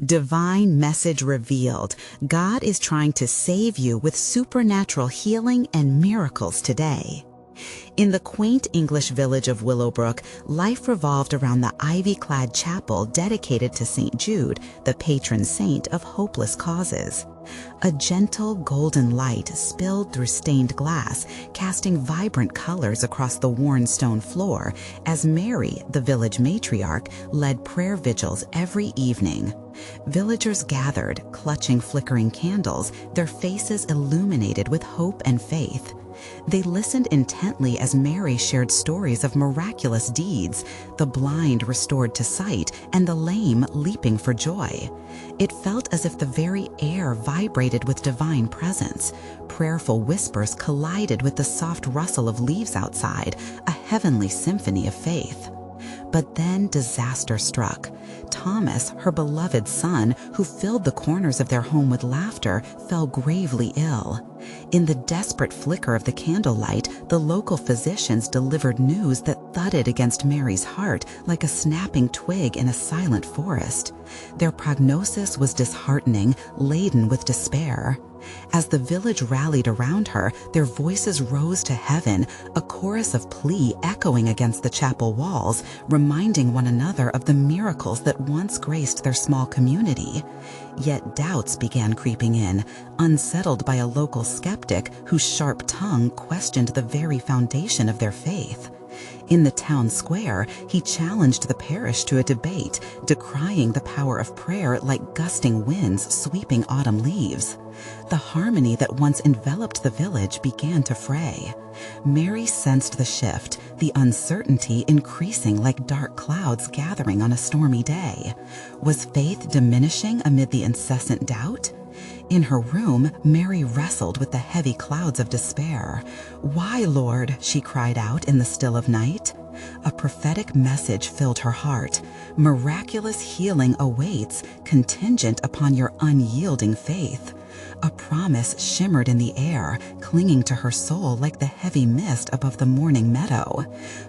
Divine message revealed. God is trying to save you with supernatural healing and miracles today. In the quaint English village of Willowbrook, life revolved around the ivy-clad chapel dedicated to St. Jude, the patron saint of hopeless causes. A gentle golden light spilled through stained glass, casting vibrant colors across the worn stone floor as Mary, the village matriarch, led prayer vigils every evening. Villagers gathered, clutching flickering candles, their faces illuminated with hope and faith. They listened intently as Mary shared stories of miraculous deeds, the blind restored to sight and the lame leaping for joy. It felt as if the very air vibrated with divine presence. Prayerful whispers collided with the soft rustle of leaves outside, a heavenly symphony of faith. But then disaster struck. Thomas, her beloved son, who filled the corners of their home with laughter, fell gravely ill. In the desperate flicker of the candlelight, the local physicians delivered news that thudded against Mary's heart like a snapping twig in a silent forest. Their prognosis was disheartening, laden with despair. As the village rallied around her, their voices rose to heaven, a chorus of plea echoing against the chapel walls, reminding one another of the miracles that once graced their small community. Yet doubts began creeping in, unsettled by a local skeptic whose sharp tongue questioned the very foundation of their faith. In the town square, he challenged the parish to a debate, decrying the power of prayer like gusting winds sweeping autumn leaves. The harmony that once enveloped the village began to fray. Mary sensed the shift, the uncertainty increasing like dark clouds gathering on a stormy day. Was faith diminishing amid the incessant doubt? In her room, Mary wrestled with the heavy clouds of despair. "Why, Lord?" she cried out in the still of night. A prophetic message filled her heart. Miraculous healing awaits, contingent upon your unyielding faith. A promise shimmered in the air, clinging to her soul like the heavy mist above the morning meadow.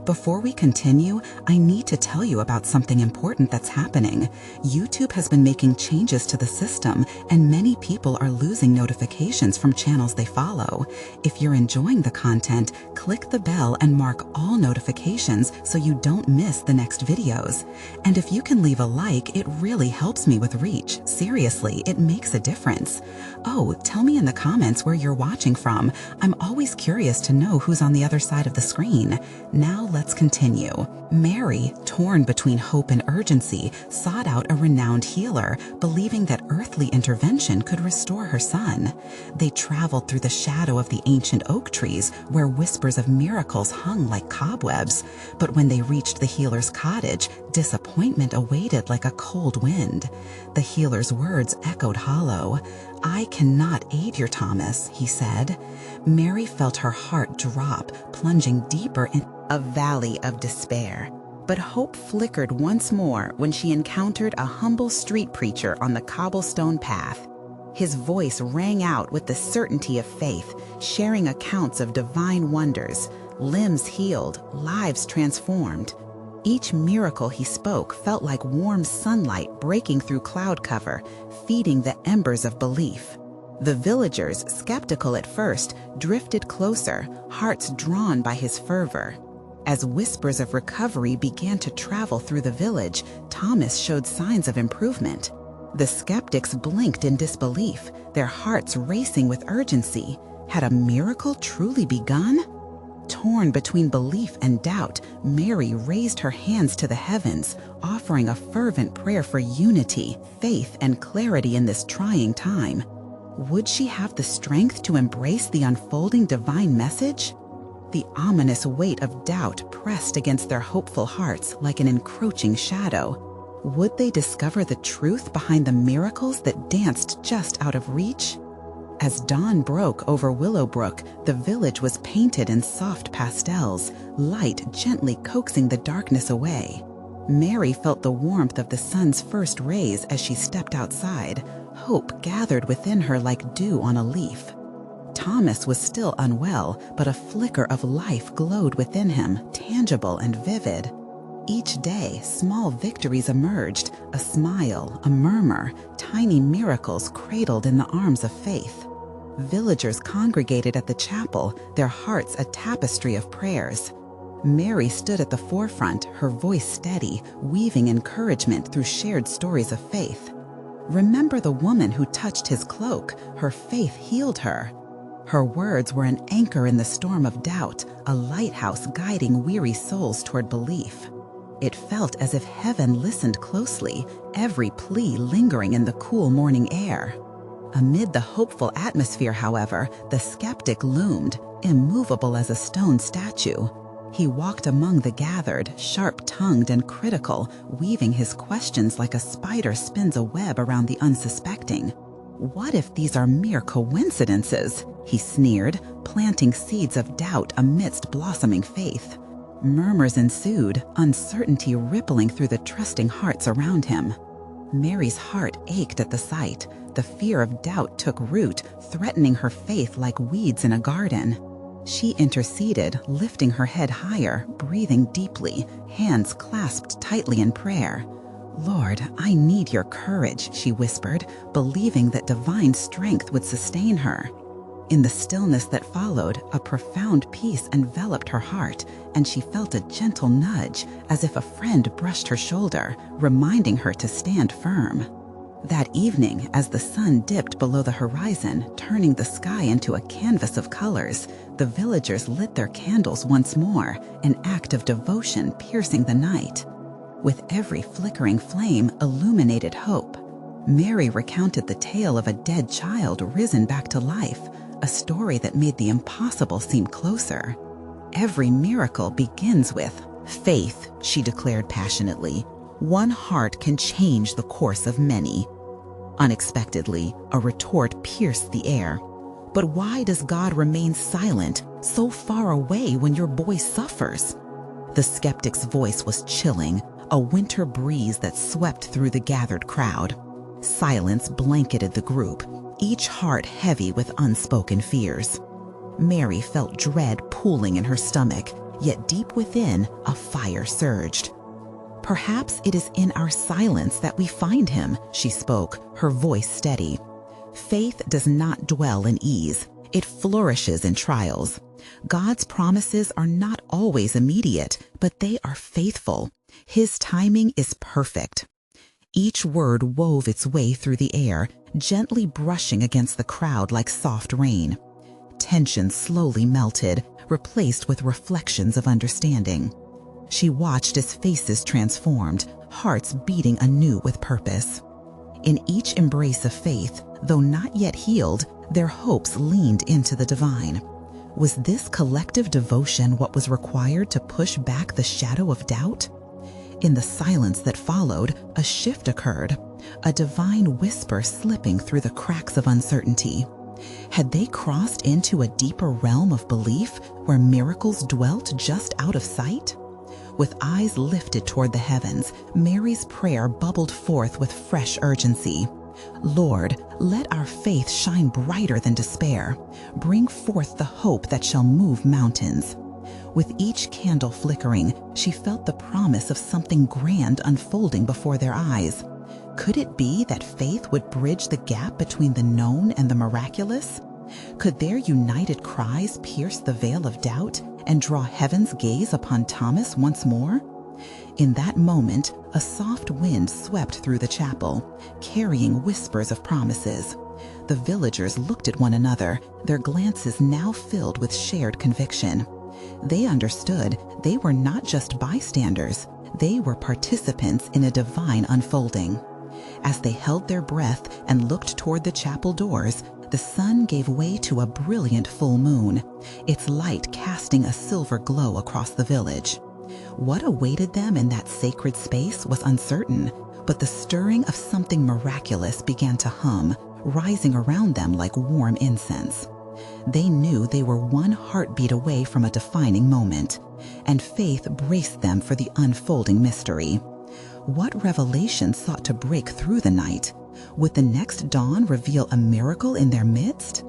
Before we continue, I need to tell you about something important that's happening. YouTube has been making changes to the system, and many people are losing notifications from channels they follow. If you're enjoying the content, click the bell and mark all notifications so you don't miss the next videos. And if you can leave a like, it really helps me with reach. Seriously, it makes a difference. Oh, tell me in the comments where you're watching from. I'm always curious to know who's on the other side of the screen. Now let's continue. Mary, torn between hope and urgency, sought out a renowned healer, believing that earthly intervention could restore her son. They traveled through the shadow of the ancient oak trees, where whispers of miracles hung like cobwebs. But when they reached the healer's cottage, disappointment awaited like a cold wind. The healer's words echoed hollow. "I cannot aid your Thomas," he said. Mary felt her heart drop, plunging deeper in a valley of despair. But hope flickered once more when she encountered a humble street preacher on the cobblestone path. His voice rang out with the certainty of faith, sharing accounts of divine wonders, limbs healed, lives transformed. Each miracle he spoke felt like warm sunlight breaking through cloud cover, feeding the embers of belief. The villagers, skeptical at first, drifted closer, hearts drawn by his fervor. As whispers of recovery began to travel through the village, Thomas showed signs of improvement. The skeptics blinked in disbelief, their hearts racing with urgency. Had a miracle truly begun? Torn between belief and doubt, Mary raised her hands to the heavens, offering a fervent prayer for unity, faith, and clarity in this trying time. Would she have the strength to embrace the unfolding divine message? The ominous weight of doubt pressed against their hopeful hearts like an encroaching shadow. Would they discover the truth behind the miracles that danced just out of reach? As dawn broke over Willowbrook, the village was painted in soft pastels, light gently coaxing the darkness away. Mary felt the warmth of the sun's first rays as she stepped outside. Hope gathered within her like dew on a leaf. Thomas was still unwell, but a flicker of life glowed within him, tangible and vivid. Each day, small victories emerged, a smile, a murmur, tiny miracles cradled in the arms of faith. Villagers congregated at the chapel, their hearts a tapestry of prayers. Mary stood at the forefront, her voice steady, weaving encouragement through shared stories of faith. "Remember the woman who touched his cloak, her faith healed her." Her words were an anchor in the storm of doubt, a lighthouse guiding weary souls toward belief. It felt as if heaven listened closely, every plea lingering in the cool morning air. Amid the hopeful atmosphere, however, the skeptic loomed, immovable as a stone statue. He walked among the gathered, sharp-tongued and critical, weaving his questions like a spider spins a web around the unsuspecting. "What if these are mere coincidences?" he sneered, planting seeds of doubt amidst blossoming faith. Murmurs ensued, uncertainty rippling through the trusting hearts around him. Mary's heart ached at the sight. The fear of doubt took root, threatening her faith like weeds in a garden. She interceded, lifting her head higher, breathing deeply, hands clasped tightly in prayer. "Lord, I need your courage," she whispered, believing that divine strength would sustain her. In the stillness that followed, a profound peace enveloped her heart, and she felt a gentle nudge, as if a friend brushed her shoulder, reminding her to stand firm. That evening, as the sun dipped below the horizon, turning the sky into a canvas of colors, the villagers lit their candles once more, an act of devotion piercing the night. With every flickering flame illuminated hope. Mary recounted the tale of a dead child risen back to life, a story that made the impossible seem closer. "Every miracle begins with faith," she declared passionately. "One heart can change the course of many." Unexpectedly, a retort pierced the air. "But why does God remain silent, so far away when your boy suffers?" The skeptic's voice was chilling, a winter breeze that swept through the gathered crowd. Silence blanketed the group, each heart heavy with unspoken fears. Mary felt dread pooling in her stomach, yet deep within, a fire surged. "Perhaps it is in our silence that we find him," she spoke, her voice steady. "Faith does not dwell in ease. It flourishes in trials. God's promises are not always immediate, but they are faithful. His timing is perfect." Each word wove its way through the air, gently brushing against the crowd like soft rain. Tension slowly melted, replaced with reflections of understanding. She watched as faces transformed, hearts beating anew with purpose. In each embrace of faith, though not yet healed, their hopes leaned into the divine. Was this collective devotion what was required to push back the shadow of doubt? In the silence that followed, a shift occurred, a divine whisper slipping through the cracks of uncertainty. Had they crossed into a deeper realm of belief where miracles dwelt just out of sight? With eyes lifted toward the heavens, Mary's prayer bubbled forth with fresh urgency. "Lord, let our faith shine brighter than despair. Bring forth the hope that shall move mountains." With each candle flickering, she felt the promise of something grand unfolding before their eyes. Could it be that faith would bridge the gap between the known and the miraculous? Could their united cries pierce the veil of doubt and draw heaven's gaze upon Thomas once more? In that moment, a soft wind swept through the chapel, carrying whispers of promises. The villagers looked at one another, their glances now filled with shared conviction. They understood they were not just bystanders, they were participants in a divine unfolding. As they held their breath and looked toward the chapel doors, the sun gave way to a brilliant full moon, its light casting a silver glow across the village. What awaited them in that sacred space was uncertain, but the stirring of something miraculous began to hum, rising around them like warm incense. They knew they were one heartbeat away from a defining moment, and faith braced them for the unfolding mystery. What revelation sought to break through the night? Would the next dawn reveal a miracle in their midst?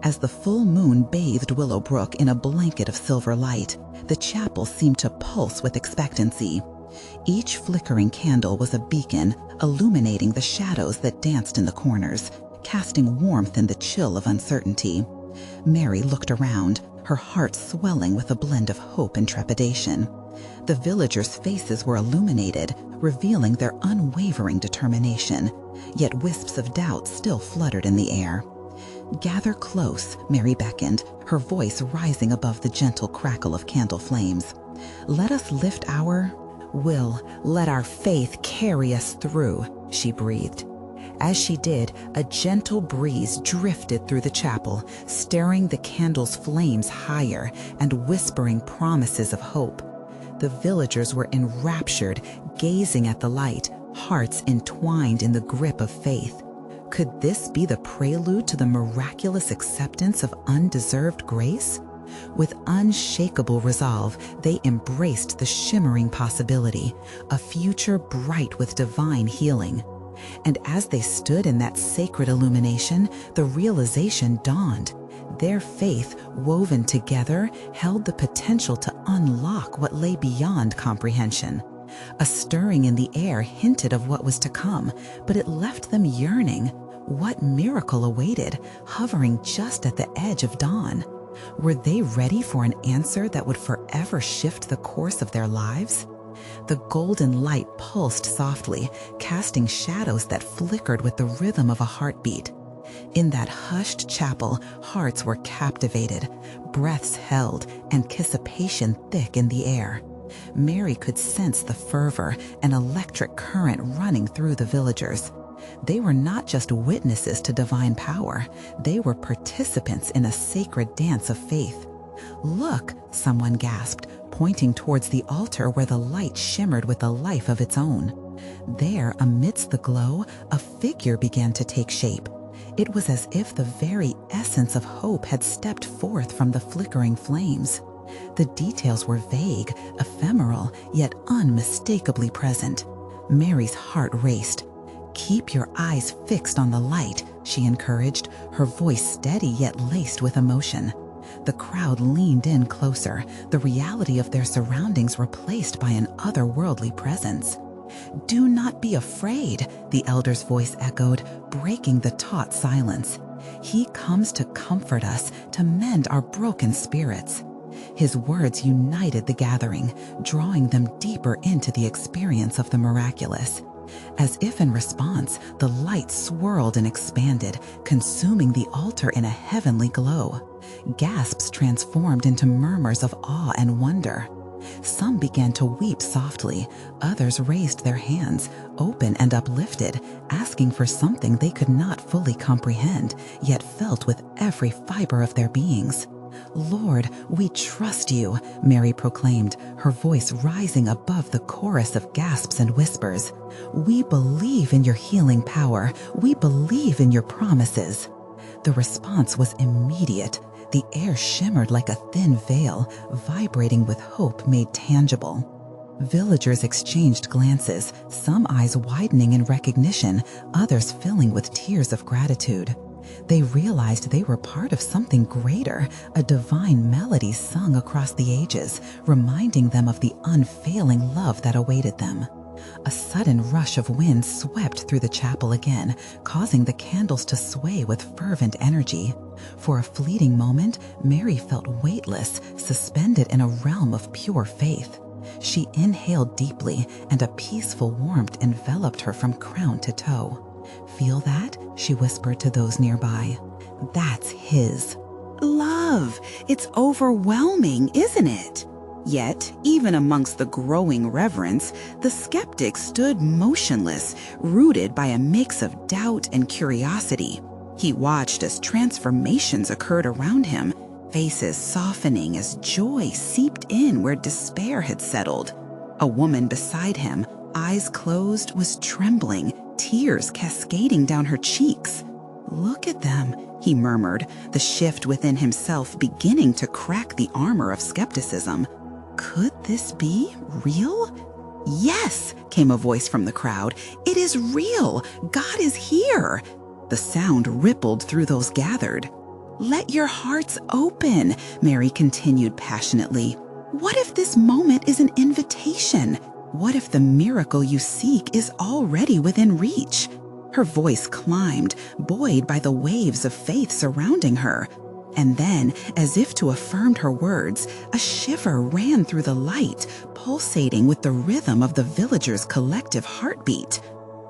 As the full moon bathed Willowbrook in a blanket of silver light, the chapel seemed to pulse with expectancy. Each flickering candle was a beacon, illuminating the shadows that danced in the corners, casting warmth in the chill of uncertainty. Mary looked around, her heart swelling with a blend of hope and trepidation. The villagers' faces were illuminated, revealing their unwavering determination, yet wisps of doubt still fluttered in the air. "Gather close," Mary beckoned, her voice rising above the gentle crackle of candle flames. "Let us lift let our faith carry us through," she breathed. As she did, a gentle breeze drifted through the chapel, stirring the candle's flames higher and whispering promises of hope. The villagers were enraptured, gazing at the light, hearts entwined in the grip of faith. Could this be the prelude to the miraculous acceptance of undeserved grace? With unshakable resolve, they embraced the shimmering possibility, a future bright with divine healing. And as they stood in that sacred illumination, the realization dawned. Their faith, woven together, held the potential to unlock what lay beyond comprehension. A stirring in the air hinted of what was to come, but it left them yearning. What miracle awaited, hovering just at the edge of dawn? Were they ready for an answer that would forever shift the course of their lives? The golden light pulsed softly, casting shadows that flickered with the rhythm of a heartbeat. In that hushed chapel, hearts were captivated, breaths held, anticipation thick in the air. Mary could sense the fervor, an electric current running through the villagers. They were not just witnesses to divine power, they were participants in a sacred dance of faith. "Look," someone gasped, pointing towards the altar where the light shimmered with a life of its own. There, amidst the glow, a figure began to take shape. It was as if the very essence of hope had stepped forth from the flickering flames. The details were vague, ephemeral, yet unmistakably present. Mary's heart raced. "Keep your eyes fixed on the light," she encouraged, her voice steady yet laced with emotion. The crowd leaned in closer, the reality of their surroundings replaced by an otherworldly presence. "Do not be afraid," the elder's voice echoed, breaking the taut silence. "He comes to comfort us, to mend our broken spirits." His words united the gathering, drawing them deeper into the experience of the miraculous. As if in response, the light swirled and expanded, consuming the altar in a heavenly glow. Gasps transformed into murmurs of awe and wonder. Some began to weep softly, others raised their hands, open and uplifted, asking for something they could not fully comprehend, yet felt with every fiber of their beings. "Lord, we trust you," Mary proclaimed, her voice rising above the chorus of gasps and whispers. "We believe in your healing power. We believe in your promises." The response was immediate. The air shimmered like a thin veil, vibrating with hope made tangible. Villagers exchanged glances, some eyes widening in recognition, others filling with tears of gratitude. They realized they were part of something greater, a divine melody sung across the ages, reminding them of the unfailing love that awaited them. A sudden rush of wind swept through the chapel again, causing the candles to sway with fervent energy. For a fleeting moment, Mary felt weightless, suspended in a realm of pure faith. She inhaled deeply, and a peaceful warmth enveloped her from crown to toe. "Feel that?" she whispered to those nearby. "That's his love. It's overwhelming, isn't it?" Yet, even amongst the growing reverence, the skeptic stood motionless, rooted by a mix of doubt and curiosity. He watched as transformations occurred around him, faces softening as joy seeped in where despair had settled. A woman beside him, eyes closed, was trembling, tears cascading down her cheeks. "Look at them," he murmured, the shift within himself beginning to crack the armor of skepticism. Could this be real? "Yes," came a voice from the crowd. "It is real. God is here." The sound rippled through those gathered. "Let your hearts open," Mary continued passionately. "What if this moment is an invitation? What if the miracle you seek is already within reach? Her voice climbed, buoyed by the waves of faith surrounding her. And then, as if to affirm her words, a shiver ran through the light, pulsating with the rhythm of the villagers' collective heartbeat.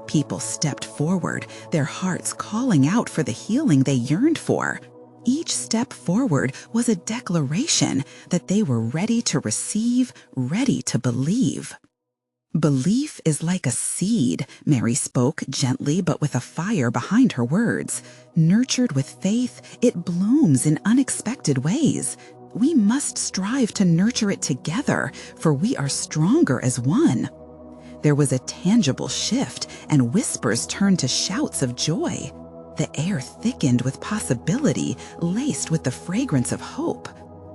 People stepped forward, their hearts calling out for the healing they yearned for. Each step forward was a declaration that they were ready to receive, ready to believe. Belief is like a seed, Mary spoke gently but with a fire behind her words. Nurtured with faith, it blooms in unexpected ways. We must strive to nurture it together, for we are stronger as one. There was a tangible shift, and whispers turned to shouts of joy. The air thickened with possibility, laced with the fragrance of hope.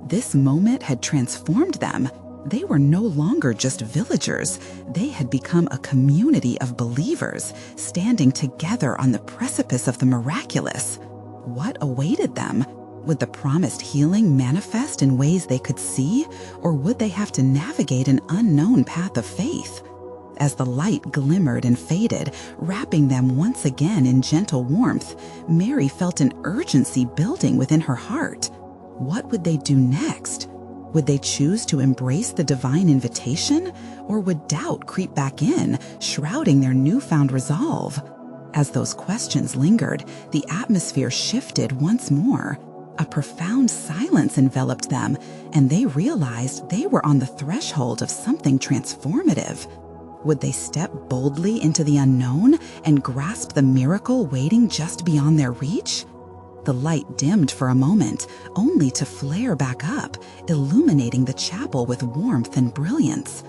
This moment had transformed them. They were no longer just villagers. They had become a community of believers, standing together on the precipice of the miraculous. What awaited them? Would the promised healing manifest in ways they could see, or would they have to navigate an unknown path of faith? As the light glimmered and faded, wrapping them once again in gentle warmth, Mary felt an urgency building within her heart. What would they do next? Would they choose to embrace the divine invitation, or would doubt creep back in, shrouding their newfound resolve? As those questions lingered, the atmosphere shifted once more. A profound silence enveloped them, and they realized they were on the threshold of something transformative. Would they step boldly into the unknown and grasp the miracle waiting just beyond their reach? The light dimmed for a moment, only to flare back up, illuminating the chapel with warmth and brilliance.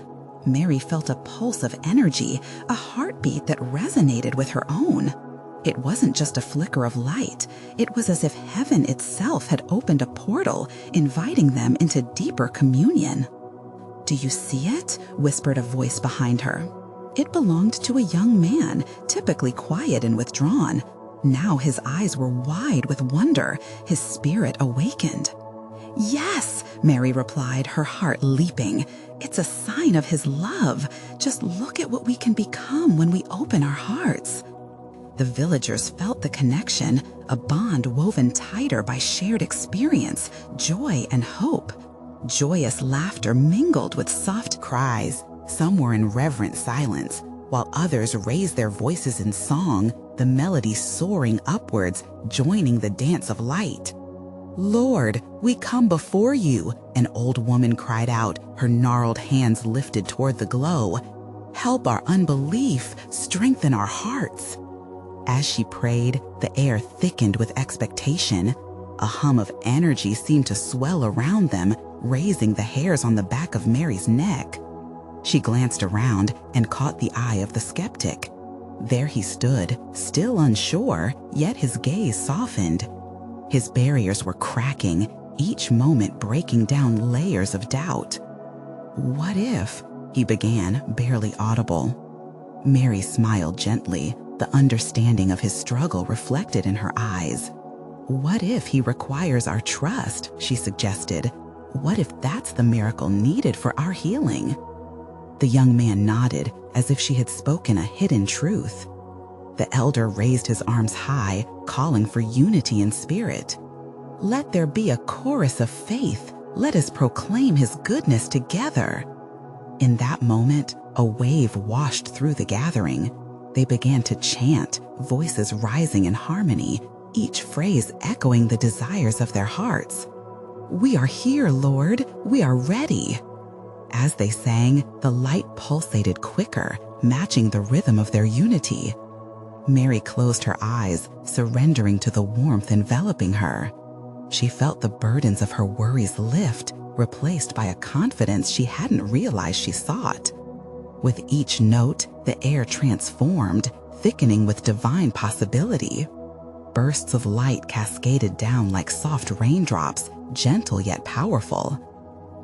Mary felt a pulse of energy, a heartbeat that resonated with her own. It wasn't just a flicker of light. It was as if heaven itself had opened a portal, inviting them into deeper communion. "Do you see it?" whispered a voice behind her. It belonged to a young man, typically quiet and withdrawn. Now his eyes were wide with wonder, his spirit awakened. "Yes," Mary replied, her heart leaping. "It's a sign of his love. Just look at what we can become when we open our hearts." The villagers felt the connection, a bond woven tighter by shared experience, joy, and hope. Joyous laughter mingled with soft cries. Some were in reverent silence, while others raised their voices in song, the melody soaring upwards, joining the dance of light. "Lord, we come before you," an old woman cried out, her gnarled hands lifted toward the glow. "Help our unbelief, strengthen our hearts." As she prayed, the air thickened with expectation. A hum of energy seemed to swell around them, raising the hairs on the back of Mary's neck. She glanced around and caught the eye of the skeptic. There he stood, still unsure, yet his gaze softened. His barriers were cracking, each moment breaking down layers of doubt. "What if?" he began, barely audible. Mary smiled gently, the understanding of his struggle reflected in her eyes. "What if he requires our trust?" she suggested. "What if that's the miracle needed for our healing?" The young man nodded, as if she had spoken a hidden truth. The elder raised his arms high, calling for unity in spirit. "Let there be a chorus of faith. Let us proclaim his goodness together." In that moment, a wave washed through the gathering. They began to chant, voices rising in harmony, each phrase echoing the desires of their hearts. "We are here, Lord. We are ready." As they sang, the light pulsated quicker, matching the rhythm of their unity. Mary closed her eyes, surrendering to the warmth enveloping her. She felt the burdens of her worries lift, replaced by a confidence she hadn't realized she sought. With each note, the air transformed, thickening with divine possibility. Bursts of light cascaded down like soft raindrops, gentle yet powerful.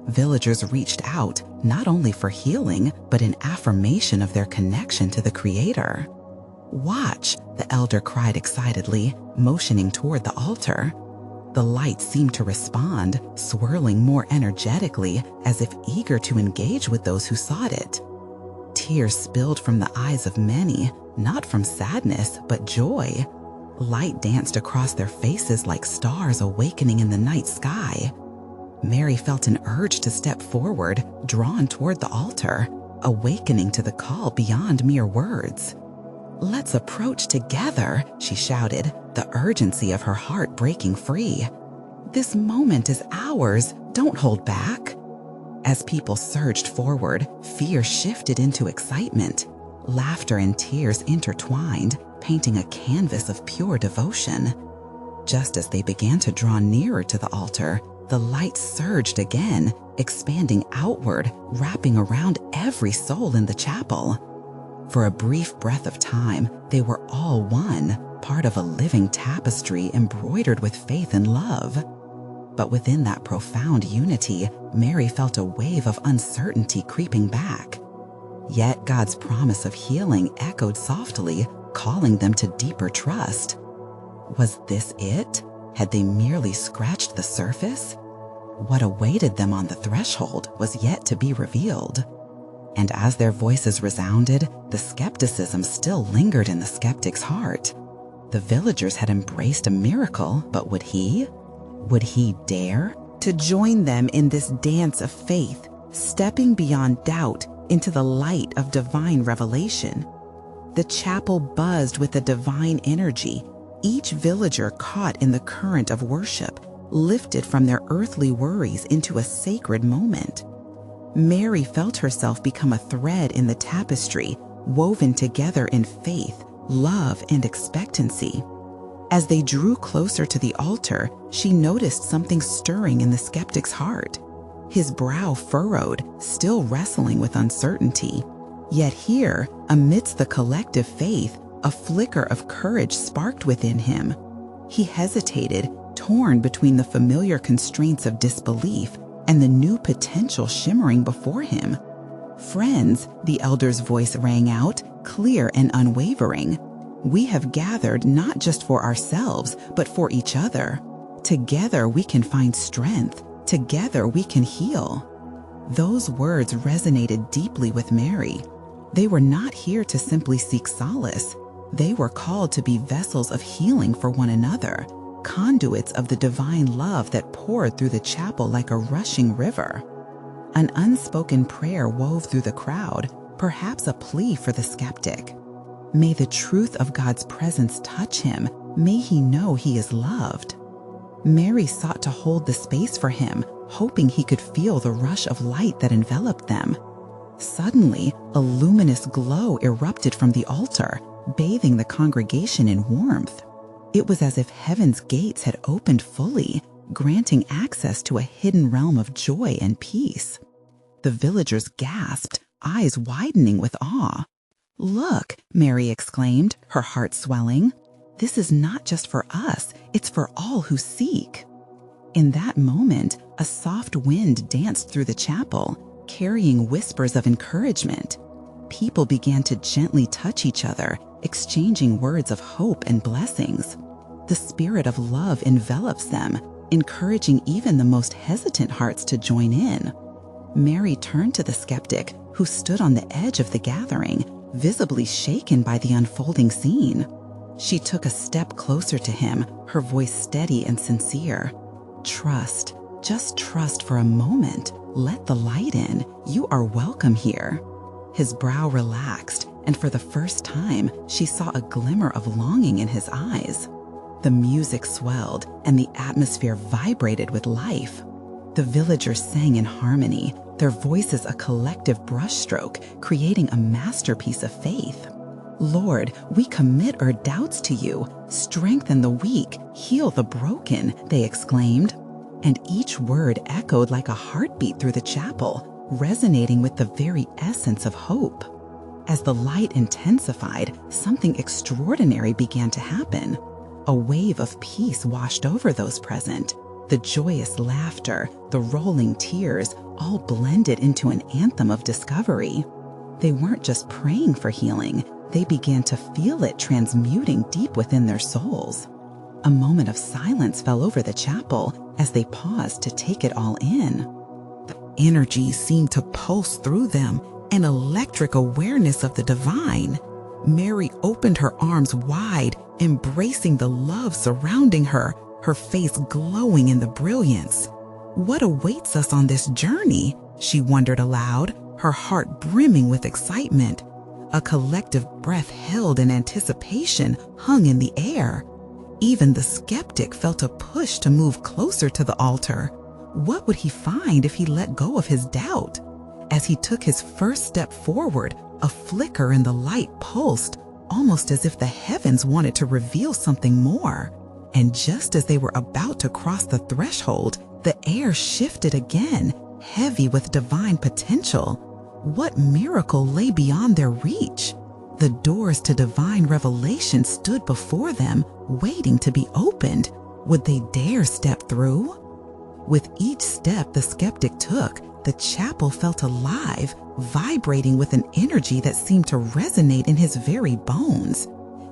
Villagers reached out, not only for healing, but in affirmation of their connection to the Creator. "Watch," the elder cried excitedly, motioning toward the altar. The light seemed to respond, swirling more energetically, as if eager to engage with those who sought it. Tears spilled from the eyes of many, not from sadness, but joy. Light danced across their faces like stars awakening in the night sky. Mary felt an urge to step forward, drawn toward the altar, awakening to the call beyond mere words. "Let's approach together," she shouted, the urgency of her heart breaking free. "This moment is ours. Don't hold back." As people surged forward, fear shifted into excitement. Laughter and tears intertwined, painting a canvas of pure devotion. Just as they began to draw nearer to the altar, the light surged again, expanding outward, wrapping around every soul in the chapel. For a brief breath of time, they were all one, part of a living tapestry embroidered with faith and love. But within that profound unity, Mary felt a wave of uncertainty creeping back. Yet God's promise of healing echoed softly, calling them to deeper trust. Was this it? Had they merely scratched the surface? What awaited them on the threshold was yet to be revealed. And as their voices resounded, the skepticism still lingered in the skeptic's heart. The villagers had embraced a miracle, but would he? Would he dare to join them in this dance of faith, stepping beyond doubt into the light of divine revelation? The chapel buzzed with a divine energy, each villager caught in the current of worship, lifted from their earthly worries into a sacred moment. Mary felt herself become a thread in the tapestry, woven together in faith, love, and expectancy. As they drew closer to the altar, she noticed something stirring in the skeptic's heart. His brow furrowed, still wrestling with uncertainty. Yet here, amidst the collective faith, a flicker of courage sparked within him. He hesitated, torn between the familiar constraints of disbelief and the new potential shimmering before him. "Friends," the elder's voice rang out, clear and unwavering. "We have gathered not just for ourselves, but for each other. Together we can find strength. Together we can heal." Those words resonated deeply with Mary. They were not here to simply seek solace. They were called to be vessels of healing for one another, conduits of the divine love that poured through the chapel like a rushing river. An unspoken prayer wove through the crowd, perhaps a plea for the skeptic. May the truth of God's presence touch him. May he know he is loved. Mary sought to hold the space for him, hoping he could feel the rush of light that enveloped them. Suddenly, a luminous glow erupted from the altar, bathing the congregation in warmth. It was as if heaven's gates had opened fully, granting access to a hidden realm of joy and peace. The villagers gasped, eyes widening with awe. "Look," Mary exclaimed, her heart swelling. "This is not just for us, it's for all who seek." In that moment, a soft wind danced through the chapel, carrying whispers of encouragement. People began to gently touch each other, exchanging words of hope and blessings. The spirit of love envelops them, encouraging even the most hesitant hearts to join in. Mary turned to the skeptic, who stood on the edge of the gathering, visibly shaken by the unfolding scene. She took a step closer to him, her voice steady and sincere. "Trust, just trust for a moment. Let the light in. You are welcome here." His brow relaxed, and for the first time, she saw a glimmer of longing in his eyes. The music swelled, and the atmosphere vibrated with life. The villagers sang in harmony, their voices a collective brushstroke, creating a masterpiece of faith. "Lord, we commit our doubts to you. Strengthen the weak, heal the broken," they exclaimed. And each word echoed like a heartbeat through the chapel, resonating with the very essence of hope. As the light intensified, something extraordinary began to happen. A wave of peace washed over those present. The joyous laughter, the rolling tears, all blended into an anthem of discovery. They weren't just praying for healing, they began to feel it transmuting deep within their souls. A moment of silence fell over the chapel as they paused to take it all in. The energy seemed to pulse through them, an electric awareness of the divine. Mary opened her arms wide, embracing the love surrounding her, her face glowing in the brilliance. What awaits us on this journey? She wondered aloud, her heart brimming with excitement. A collective breath held in anticipation hung in the air. Even the skeptic felt a push to move closer to the altar. What would he find if he let go of his doubt? As he took his first step forward, a flicker in the light pulsed, almost as if the heavens wanted to reveal something more. And just as they were about to cross the threshold, the air shifted again, heavy with divine potential. What miracle lay beyond their reach? The doors to divine revelation stood before them, waiting to be opened. Would they dare step through? With each step the skeptic took, the chapel felt alive, vibrating with an energy that seemed to resonate in his very bones.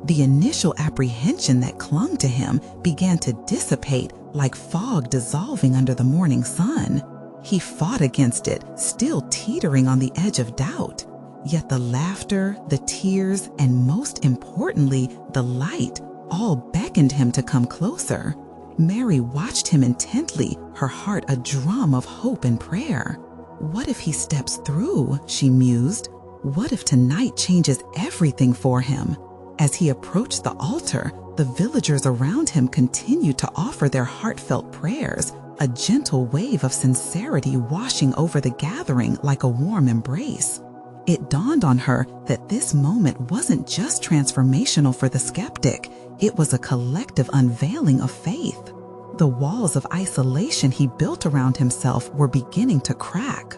The initial apprehension that clung to him began to dissipate like fog dissolving under the morning sun. He fought against it, still teetering on the edge of doubt. Yet the laughter, the tears, and most importantly, the light, all beckoned him to come closer. Mary watched him intently, her heart a drum of hope and prayer. What if he steps through? She mused. What if tonight changes everything for him? As he approached the altar, the villagers around him continued to offer their heartfelt prayers, a gentle wave of sincerity washing over the gathering like a warm embrace. It dawned on her that this moment wasn't just transformational for the skeptic, it was a collective unveiling of faith. The walls of isolation he built around himself were beginning to crack.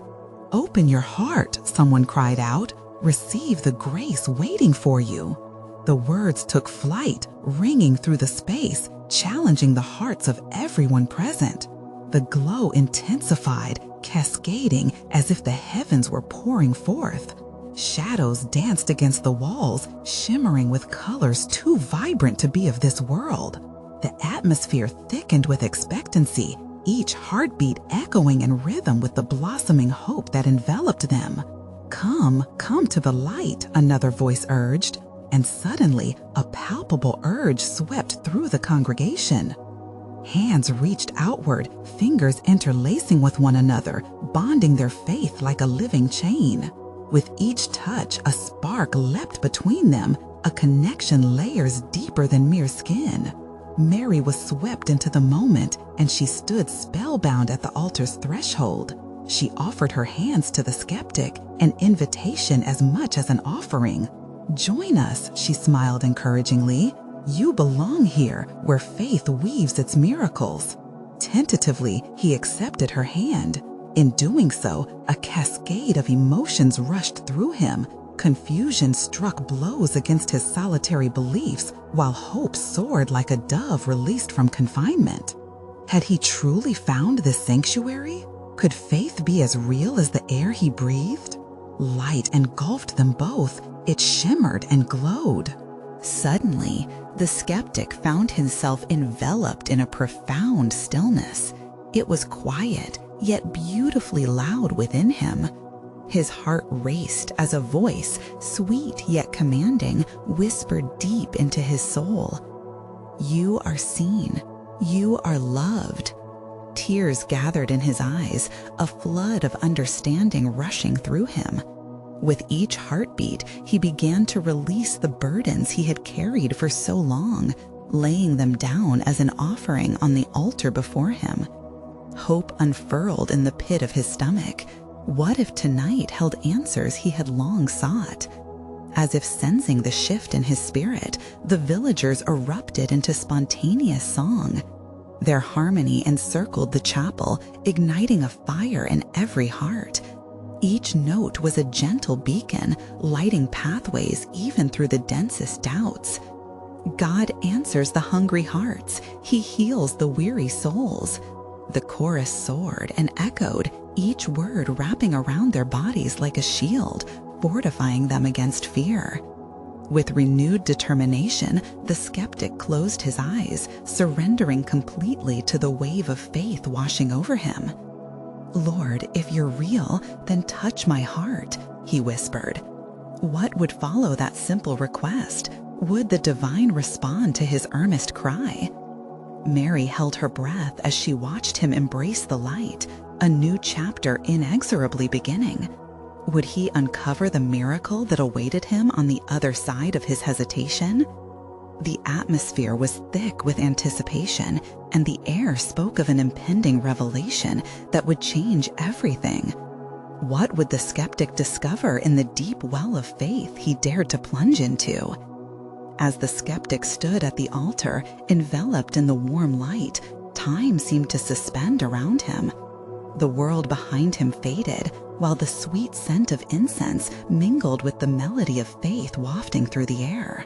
"Open your heart," someone cried out. "Receive the grace waiting for you." The words took flight, ringing through the space, challenging the hearts of everyone present. The glow intensified, cascading as if the heavens were pouring forth. Shadows danced against the walls, shimmering with colors too vibrant to be of this world. The atmosphere thickened with expectancy, each heartbeat echoing in rhythm with the blossoming hope that enveloped them. "Come, come to the light," another voice urged. And suddenly, a palpable urge swept through the congregation. Hands reached outward, fingers interlacing with one another, bonding their faith like a living chain. With each touch, a spark leapt between them, a connection layers deeper than mere skin. Mary was swept into the moment, and she stood spellbound at the altar's threshold. She offered her hands to the skeptic, an invitation as much as an offering. "Join us," she smiled encouragingly. "You belong here, where faith weaves its miracles." Tentatively, he accepted her hand. In doing so, a cascade of emotions rushed through him. Confusion struck blows against his solitary beliefs, while hope soared like a dove released from confinement. Had he truly found this sanctuary? Could faith be as real as the air he breathed? Light engulfed them both. It shimmered and glowed. Suddenly, the skeptic found himself enveloped in a profound stillness. It was quiet, yet beautifully loud within him. His heart raced as a voice, sweet yet commanding, whispered deep into his soul. "You are seen. You are loved." Tears gathered in his eyes, a flood of understanding rushing through him. With each heartbeat, he began to release the burdens he had carried for so long, laying them down as an offering on the altar before him. Hope unfurled in the pit of his stomach. What if tonight held answers he had long sought? As if sensing the shift in his spirit, the villagers erupted into spontaneous song. Their harmony encircled the chapel, igniting a fire in every heart. Each note was a gentle beacon, lighting pathways even through the densest doubts. God answers the hungry hearts. He heals the weary souls. The chorus soared and echoed, each word wrapping around their bodies like a shield, fortifying them against fear. With renewed determination, the skeptic closed his eyes, surrendering completely to the wave of faith washing over him. "Lord, if you're real, then touch my heart. he whispered. What would follow that simple request? Would the divine respond to his earnest cry? Mary held her breath as she watched him embrace the light, a new chapter inexorably beginning. Would he uncover the miracle that awaited him on the other side of his hesitation? The atmosphere was thick with anticipation, and the air spoke of an impending revelation that would change everything. What would the skeptic discover in the deep well of faith he dared to plunge into? As the skeptic stood at the altar, enveloped in the warm light, time seemed to suspend around him. The world behind him faded, while the sweet scent of incense mingled with the melody of faith wafting through the air.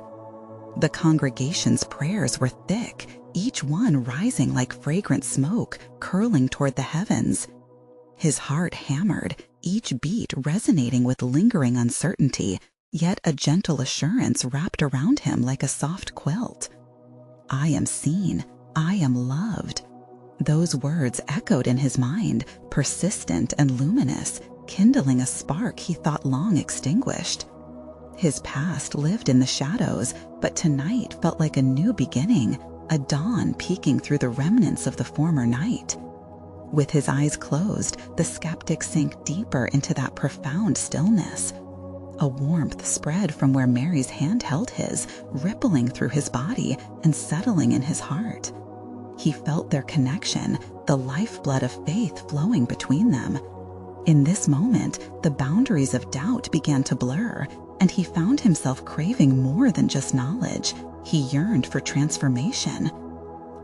The congregation's prayers were thick, each one rising like fragrant smoke, curling toward the heavens. His heart hammered, each beat resonating with lingering uncertainty, yet a gentle assurance wrapped around him like a soft quilt. I am seen, I am loved. Those words echoed in his mind, persistent and luminous, kindling a spark he thought long extinguished. His past lived in the shadows, but tonight felt like a new beginning, a dawn peeking through the remnants of the former night. With his eyes closed, the skeptic sank deeper into that profound stillness. A warmth spread from where Mary's hand held his, rippling through his body and settling in his heart. He felt their connection, the lifeblood of faith flowing between them. In this moment, the boundaries of doubt began to blur, and he found himself craving more than just knowledge. He yearned for transformation.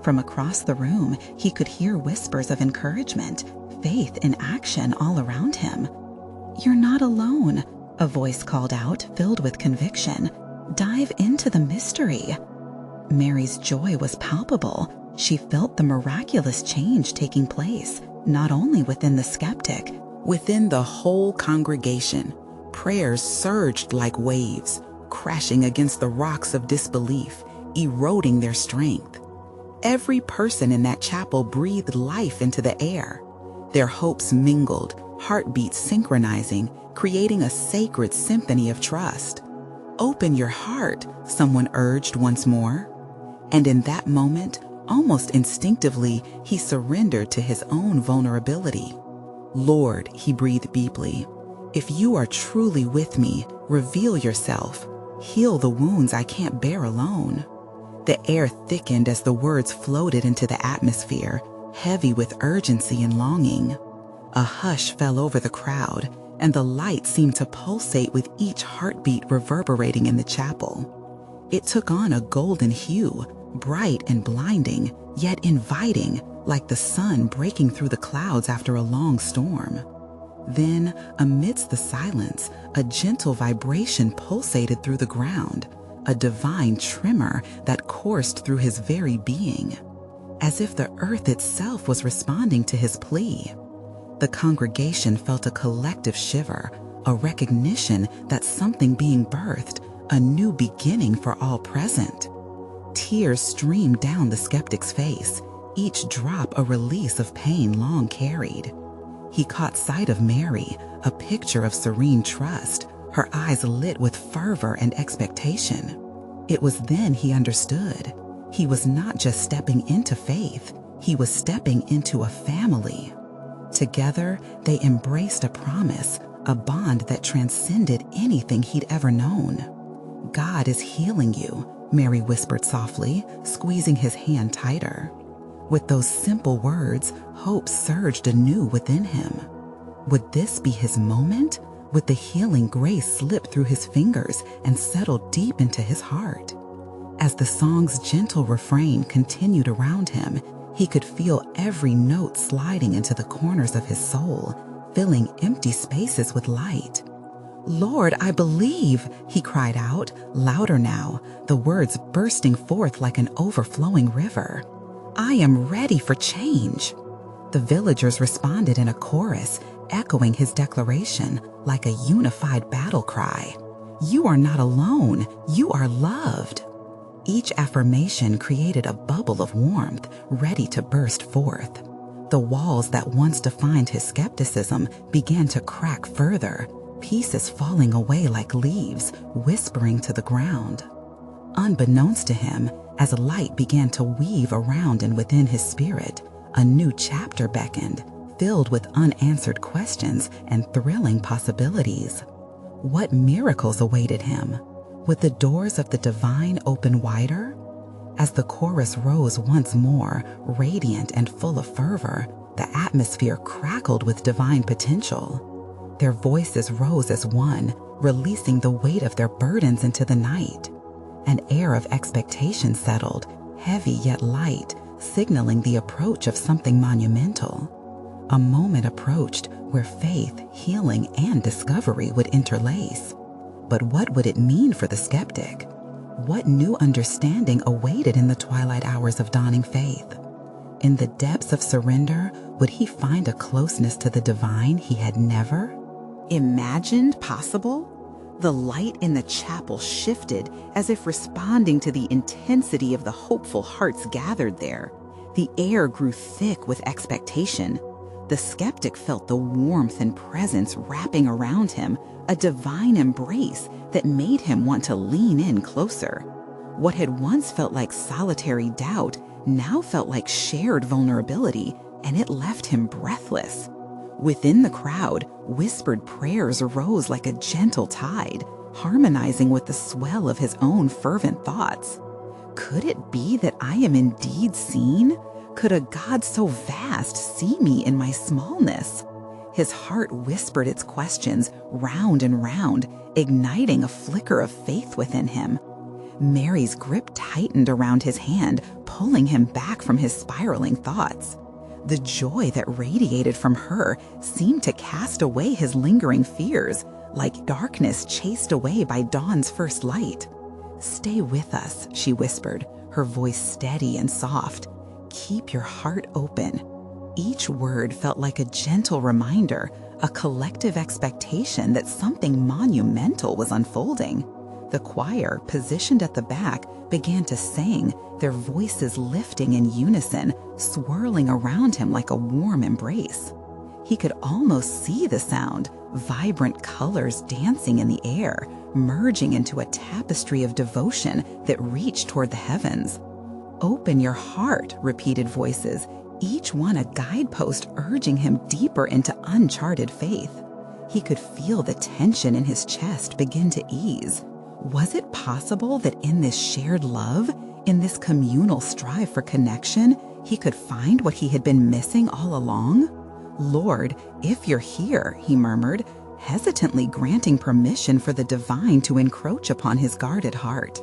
From across the room, he could hear whispers of encouragement, faith in action all around him. "You're not alone," a voice called out, filled with conviction. "Dive into the mystery." Mary's joy was palpable. She felt the miraculous change taking place, not only within the skeptic, within the whole congregation. Prayers surged like waves, crashing against the rocks of disbelief, eroding their strength. Every person in that chapel breathed life into the air. Their hopes mingled, heartbeats synchronizing, creating a sacred symphony of trust. "Open your heart," someone urged once more. And in that moment, almost instinctively, he surrendered to his own vulnerability. "Lord," he breathed deeply, "if you are truly with me, reveal yourself. Heal the wounds I can't bear alone." The air thickened as the words floated into the atmosphere, heavy with urgency and longing. A hush fell over the crowd, and the light seemed to pulsate with each heartbeat reverberating in the chapel. It took on a golden hue, bright and blinding, yet inviting, like the sun breaking through the clouds after a long storm. Then, amidst the silence, a gentle vibration pulsated through the ground, a divine tremor that coursed through his very being, as if the earth itself was responding to his plea. The congregation felt a collective shiver, a recognition that something being birthed, a new beginning for all present. Tears streamed down the skeptic's face, each drop a release of pain long carried. He caught sight of Mary, a picture of serene trust, her eyes lit with fervor and expectation. It was then he understood. He was not just stepping into faith, he was stepping into a family. Together, they embraced a promise, a bond that transcended anything he'd ever known. "God is healing you," Mary whispered softly, squeezing his hand tighter. With those simple words, hope surged anew within him. Would this be his moment? Would the healing grace slip through his fingers and settle deep into his heart? As the song's gentle refrain continued around him, he could feel every note sliding into the corners of his soul, filling empty spaces with light. "Lord, I believe," he cried out, louder now, the words bursting forth like an overflowing river. "I am ready for change." The villagers responded in a chorus, echoing his declaration like a unified battle cry. "You are not alone. You are loved." Each affirmation created a bubble of warmth, ready to burst forth. The walls that once defined his skepticism began to crack further, pieces falling away like leaves, whispering to the ground. Unbeknownst to him, as light began to weave around and within his spirit, a new chapter beckoned, filled with unanswered questions and thrilling possibilities. What miracles awaited him? Would the doors of the divine open wider? As the chorus rose once more, radiant and full of fervor, the atmosphere crackled with divine potential. Their voices rose as one, releasing the weight of their burdens into the night. An air of expectation settled, heavy yet light, signaling the approach of something monumental. A moment approached where faith, healing, and discovery would interlace. But what would it mean for the skeptic? What new understanding awaited in the twilight hours of dawning faith? In the depths of surrender, would he find a closeness to the divine he had never imagined possible? The light in the chapel shifted as if responding to the intensity of the hopeful hearts gathered there. The air grew thick with expectation. The skeptic felt the warmth and presence wrapping around him, a divine embrace that made him want to lean in closer. What had once felt like solitary doubt now felt like shared vulnerability, and it left him breathless. Within the crowd, whispered prayers arose like a gentle tide, harmonizing with the swell of his own fervent thoughts. Could it be that I am indeed seen? Could a God so vast see me in my smallness? His heart whispered its questions round and round, igniting a flicker of faith within him. Mary's grip tightened around his hand, pulling him back from his spiraling thoughts. The joy that radiated from her seemed to cast away his lingering fears, like darkness chased away by dawn's first light. "Stay with us," she whispered, her voice steady and soft. "Keep your heart open." Each word felt like a gentle reminder, a collective expectation that something monumental was unfolding. The choir, positioned at the back, began to sing, their voices lifting in unison, swirling around him like a warm embrace. He could almost see the sound, vibrant colors dancing in the air, merging into a tapestry of devotion that reached toward the heavens. "Open your heart," repeated voices, each one a guidepost urging him deeper into uncharted faith. He could feel the tension in his chest begin to ease. Was it possible that in this shared love, in this communal strive for connection, he could find what he had been missing all along? "Lord, if you're here," he murmured, hesitantly granting permission for the divine to encroach upon his guarded heart.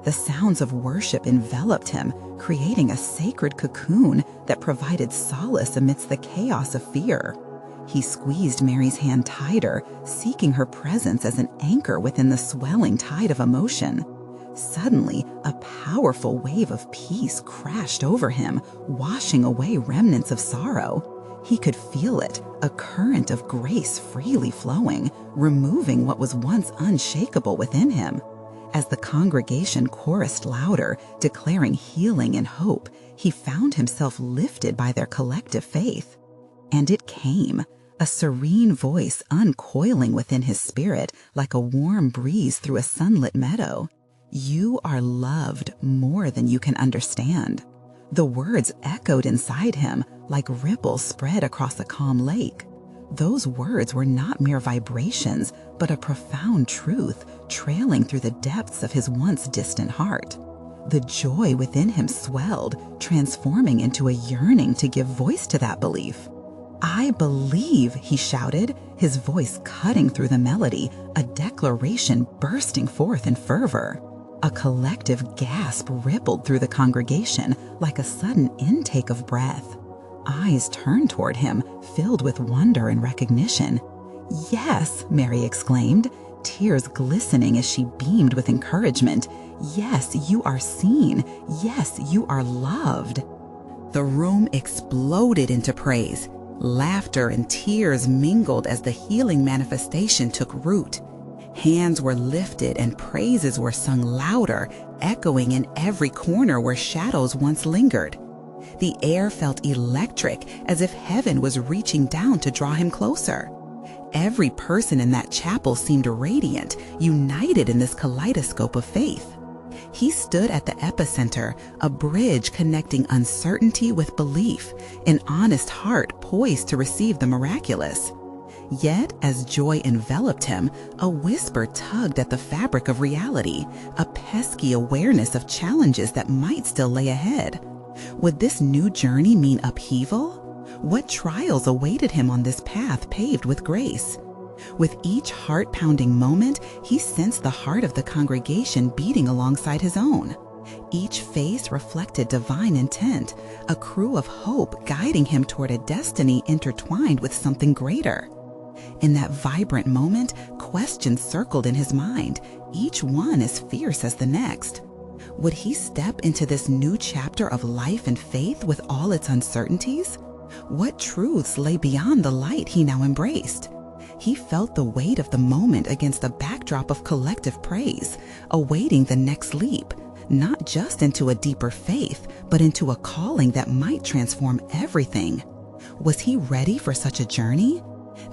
The sounds of worship enveloped him, creating a sacred cocoon that provided solace amidst the chaos of fear. He squeezed Mary's hand tighter, seeking her presence as an anchor within the swelling tide of emotion. Suddenly, a powerful wave of peace crashed over him, washing away remnants of sorrow. He could feel it, a current of grace freely flowing, removing what was once unshakable within him. As the congregation chorused louder, declaring healing and hope, he found himself lifted by their collective faith. And it came, a serene voice uncoiling within his spirit like a warm breeze through a sunlit meadow. "You are loved more than you can understand." The words echoed inside him like ripples spread across a calm lake. Those words were not mere vibrations, but a profound truth trailing through the depths of his once distant heart. The joy within him swelled, transforming into a yearning to give voice to that belief. "I believe," he shouted, his voice cutting through the melody, a declaration bursting forth in fervor. A collective gasp rippled through the congregation like a sudden intake of breath. Eyes turned toward him, filled with wonder and recognition. "Yes," Mary exclaimed, tears glistening as she beamed with encouragement. "Yes, you are seen. Yes, you are loved." The room exploded into praise. Laughter and tears mingled as the healing manifestation took root. Hands were lifted and praises were sung louder, echoing in every corner where shadows once lingered. The air felt electric, as if heaven was reaching down to draw him closer. Every person in that chapel seemed radiant, united in this kaleidoscope of faith. He stood at the epicenter, a bridge connecting uncertainty with belief, an honest heart poised to receive the miraculous. Yet, as joy enveloped him, a whisper tugged at the fabric of reality, a pesky awareness of challenges that might still lay ahead. Would this new journey mean upheaval? What trials awaited him on this path paved with grace? With each heart-pounding moment, he sensed the heart of the congregation beating alongside his own. Each face reflected divine intent, a crew of hope guiding him toward a destiny intertwined with something greater. In that vibrant moment, questions circled in his mind, each one as fierce as the next. Would he step into this new chapter of life and faith with all its uncertainties? What truths lay beyond the light he now embraced? He felt the weight of the moment against a backdrop of collective praise, awaiting the next leap, not just into a deeper faith, but into a calling that might transform everything. Was he ready for such a journey?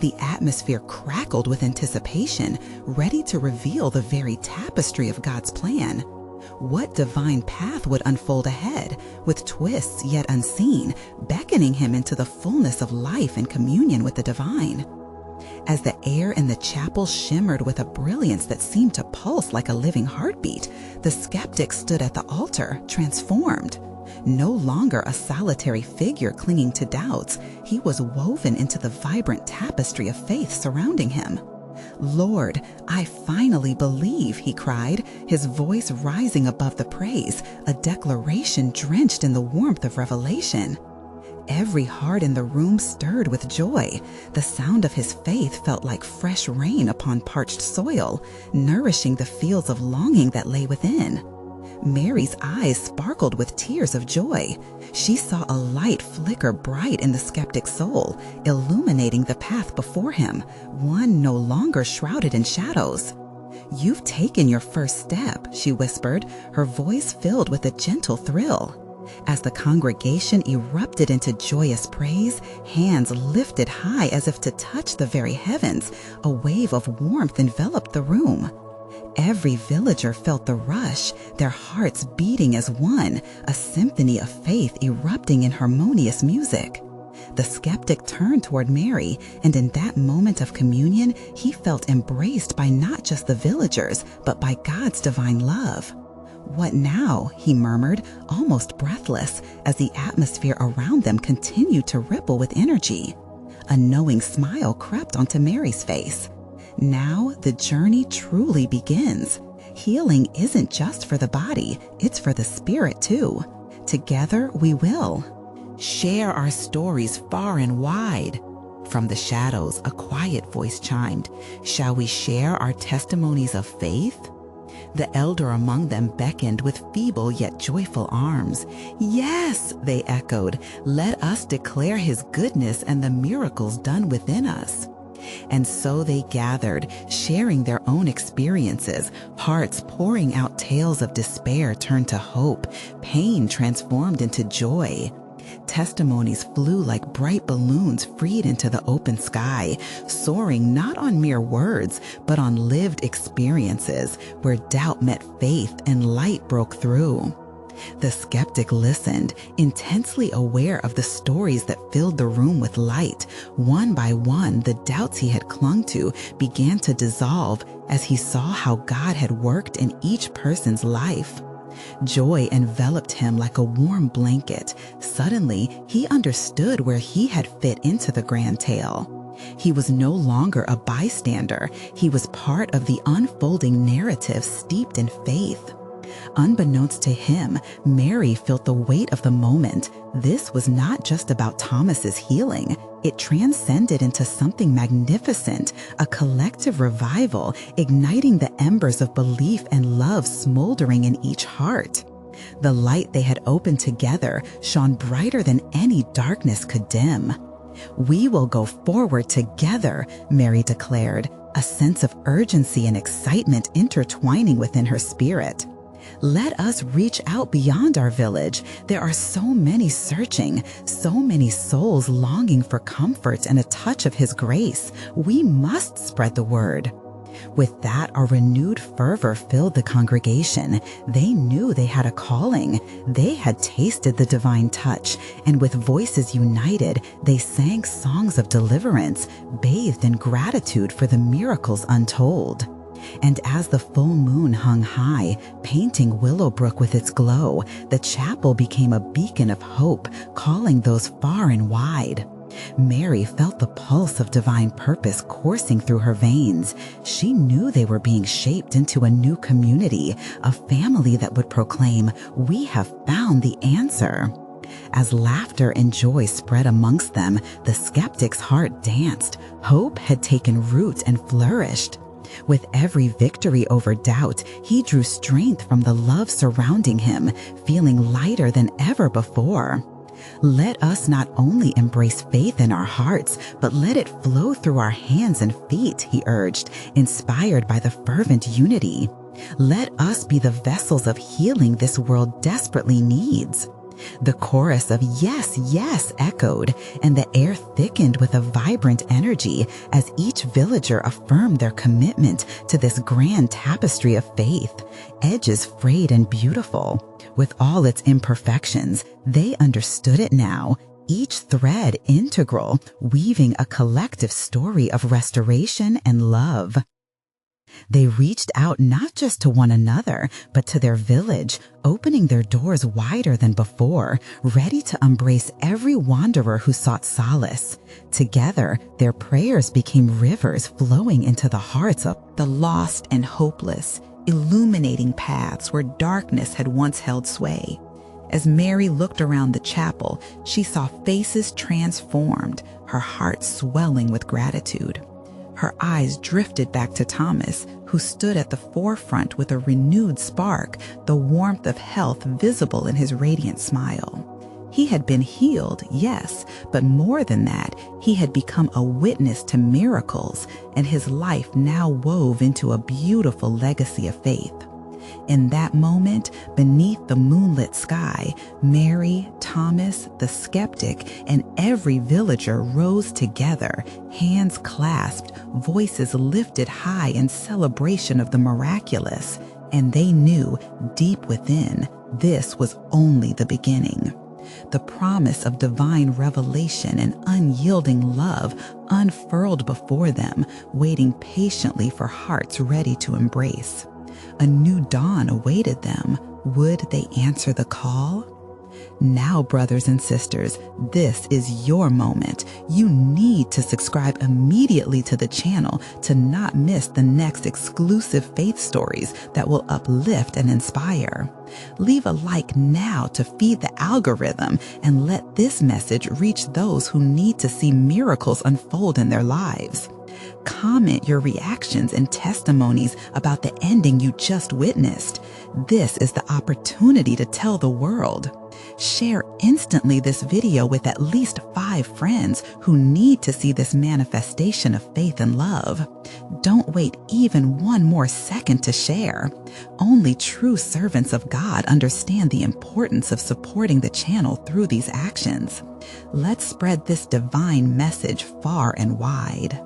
The atmosphere crackled with anticipation, ready to reveal the very tapestry of God's plan. What divine path would unfold ahead, with twists yet unseen, beckoning him into the fullness of life and communion with the divine? As the air in the chapel shimmered with a brilliance that seemed to pulse like a living heartbeat, the skeptic stood at the altar, transformed. No longer a solitary figure clinging to doubts, he was woven into the vibrant tapestry of faith surrounding him. "Lord, I finally believe," he cried, his voice rising above the praise, a declaration drenched in the warmth of revelation. Every heart in the room stirred with joy. The sound of his faith felt like fresh rain upon parched soil, nourishing the fields of longing that lay within. Mary's eyes sparkled with tears of joy. She saw a light flicker bright in the skeptic's soul, illuminating the path before him, one no longer shrouded in shadows. "You've taken your first step," she whispered, her voice filled with a gentle thrill. As the congregation erupted into joyous praise, hands lifted high as if to touch the very heavens, a wave of warmth enveloped the room. Every villager felt the rush, their hearts beating as one, a symphony of faith erupting in harmonious music. The skeptic turned toward Mary, and in that moment of communion, he felt embraced by not just the villagers, but by God's divine love. "What now?" he murmured, almost breathless, as the atmosphere around them continued to ripple with energy. A knowing smile crept onto Mary's face. Now the journey truly begins. Healing isn't just for the body, it's for the spirit too. Together we will share our stories far and wide. From the shadows, a quiet voice chimed. "Shall we share our testimonies of faith?" The elder among them beckoned with feeble yet joyful arms. "Yes," they echoed, "let us declare his goodness and the miracles done within us." And so they gathered, sharing their own experiences, hearts pouring out tales of despair turned to hope, pain transformed into joy. Testimonies flew like bright balloons freed into the open sky, soaring not on mere words, but on lived experiences where doubt met faith and light broke through. The skeptic listened, intensely aware of the stories that filled the room with light. One by one, the doubts he had clung to began to dissolve as he saw how God had worked in each person's life. Joy enveloped him like a warm blanket. Suddenly, he understood where he had fit into the grand tale. He was no longer a bystander. He was part of the unfolding narrative steeped in faith. Unbeknownst to him, Mary felt the weight of the moment. This was not just about Thomas's healing. It transcended into something magnificent, a collective revival, igniting the embers of belief and love smoldering in each heart. The light they had opened together shone brighter than any darkness could dim. "We will go forward together," Mary declared, a sense of urgency and excitement intertwining within her spirit. Let us reach out beyond our village. There are so many searching, so many souls longing for comfort and a touch of His grace. We must spread the word. With that, a renewed fervor filled the congregation. They knew they had a calling. They had tasted the divine touch, and with voices united, they sang songs of deliverance, bathed in gratitude for the miracles untold. And as the full moon hung high, painting Willowbrook with its glow, the chapel became a beacon of hope, calling those far and wide. Mary felt the pulse of divine purpose coursing through her veins. She knew they were being shaped into a new community, a family that would proclaim, "We have found the answer." As laughter and joy spread amongst them, the skeptic's heart danced. Hope had taken root and flourished. With every victory over doubt, he drew strength from the love surrounding him, feeling lighter than ever before. Let us not only embrace faith in our hearts, but let it flow through our hands and feet, he urged, inspired by the fervent unity. Let us be the vessels of healing this world desperately needs. The chorus of "Yes, yes" echoed, and the air thickened with a vibrant energy as each villager affirmed their commitment to this grand tapestry of faith, edges frayed and beautiful. With all its imperfections, they understood it now, each thread integral, weaving a collective story of restoration and love. They reached out not just to one another, but to their village, opening their doors wider than before, ready to embrace every wanderer who sought solace. Together, their prayers became rivers flowing into the hearts of the lost and hopeless, illuminating paths where darkness had once held sway. As Mary looked around the chapel, she saw faces transformed, her heart swelling with gratitude. Her eyes drifted back to Thomas, who stood at the forefront with a renewed spark, the warmth of health visible in his radiant smile. He had been healed, yes, but more than that, he had become a witness to miracles, and his life now wove into a beautiful legacy of faith. In that moment, beneath the moonlit sky, Mary, Thomas, the skeptic, and every villager rose together, hands clasped, voices lifted high in celebration of the miraculous. And they knew, deep within, this was only the beginning. The promise of divine revelation and unyielding love unfurled before them, waiting patiently for hearts ready to embrace. A new dawn awaited them. Would they answer the call? Now, brothers and sisters, this is your moment. You need to subscribe immediately to the channel to not miss the next exclusive faith stories that will uplift and inspire. Leave a like now to feed the algorithm and let this message reach those who need to see miracles unfold in their lives. Comment your reactions and testimonies about the ending you just witnessed. This is the opportunity to tell the world. Share instantly this video with at least 5 friends who need to see this manifestation of faith and love. Don't wait even one more second to share. Only true servants of God understand the importance of supporting the channel through these actions. Let's spread this divine message far and wide.